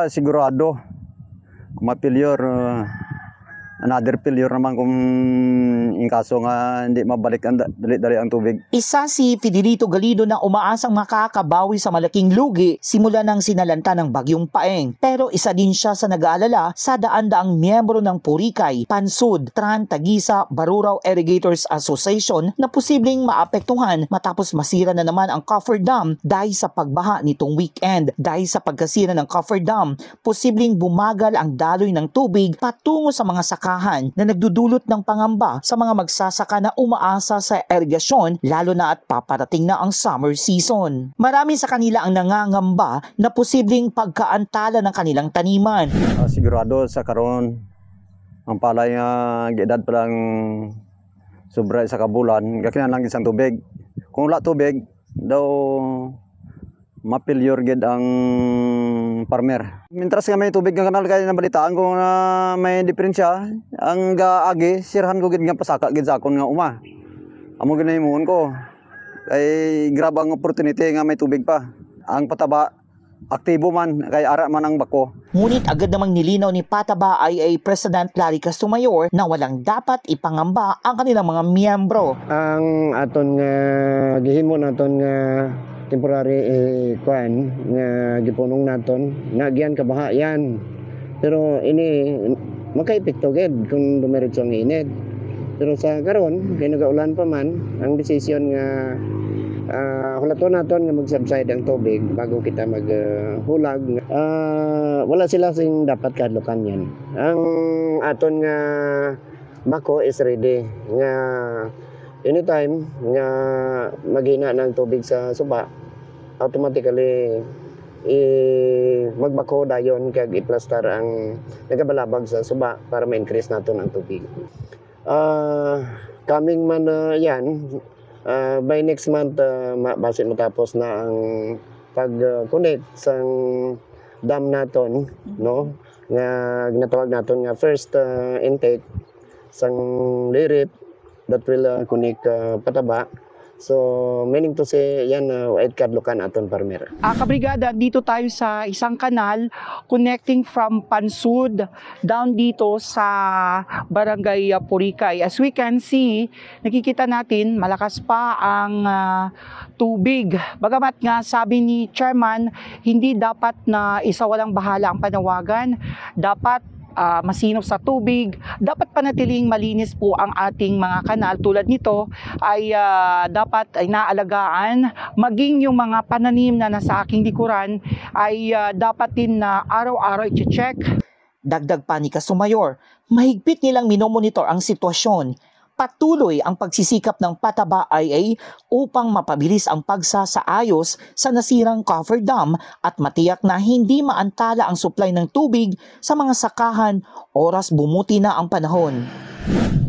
Sigurado. Kung ma-failure, another failure naman kung in kaso nga hindi mabalik ang dali ang tubig. Isa si Fidelito Galido na umaasang makakabawi sa malaking lugi simula ng sinalanta ng Bagyong Paeng. Pero isa din siya sa nag-aalala sa daan-daang miyembro ng Purikay, Pansud, Tran, Tagisa, Barurao Irrigators Association na posibleng maapektuhan matapos masira na naman ang Coffer Dam dahil sa pagbaha nitong weekend. Dahil sa pagkasira ng Coffer Dam, posibleng bumagal ang daloy ng tubig patungo sa mga sakahan na nagdudulot ng pangamba sa mga magsasaka na umaasa sa irigasyon lalo na at paparating na ang summer season. Marami sa kanila ang nangangamba na posibleng pagkaantala ng kanilang taniman. Sigurado sa karon ang palay nga giedad pa lang sobra sa kabulan, gakinan lang isang tubig. Kung wala tubig, daw ma-failure gid ang farmer. Mintras nga may tubig nga kanal kay nabalitaan ko na may diferensya, ang gaagi sirhan ko gid nga pasaka gid sa akon nga uma. Amo gid himuon ko. Kay grab ang opportunity nga may tubig pa. Ang pataba aktibo man kay ara man ang bako. Ngunit agad namang nilinaw ni Pataba IA President Larry Castumayor na walang dapat ipangamba ang kanilang mga miyembro. Ang aton nga gihimo naton nga temporary kuan nga gipunong naton nga giyan kabaha yan. Pero ini makaepekto gid kung dumiretso ang init. Pero sa karon kay nagaulan pa man ang desisyon nga hulaton naton nga mag-subside ang tubig bago kita maghulag. Wala sila sing dapat kadlukan yan. Ang aton nga bako is ready nga anytime nga maghina ng tubig sa suba, automatically magbako dayon kag i-plaster ang nagabalabag sa suba para ma-increase naton ang tubig. Coming man yan, by next month basin matapos na ang pag-connect sa dam naton, no? Nga ginatawag naton nga first intake sang lirip that will connect Pataba. So, meaning to say, yan, wide kadlukan aton farmer. Kabrigada, dito tayo sa isang kanal connecting from Pansud down dito sa Barangay Purikay. As we can see, nakikita natin malakas pa ang tubig. Bagamat nga sabi ni Chairman, hindi dapat na isawalang bahala ang panawagan. Dapat masinop sa tubig, dapat panatiling malinis po ang ating mga kanal. Tulad nito ay dapat ay naalagaan, maging yung mga pananim na nasa aking likuran ay dapat din na araw-araw i-check. Dagdag pa ni Castumayor, mahigpit nilang minomonitor ang sitwasyon. Patuloy ang pagsisikap ng Pataba IA upang mapabilis ang pagsasaayos sa nasirang Coffer Dam at matiyak na hindi maantala ang supply ng tubig sa mga sakahan oras bumuti na ang panahon.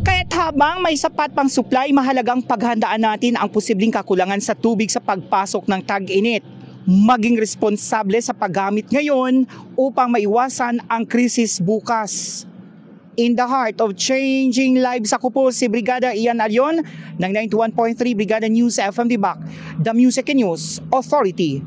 Kaya't habang may sapat pang supply, mahalagang paghandaan natin ang posibleng kakulangan sa tubig sa pagpasok ng tag-init. Maging responsable sa paggamit ngayon upang maiwasan ang krisis bukas. In the heart of changing lives, ako po si Brigada Ian Alion ng 91.3 Brigada News FM Dibac, the Music and News Authority.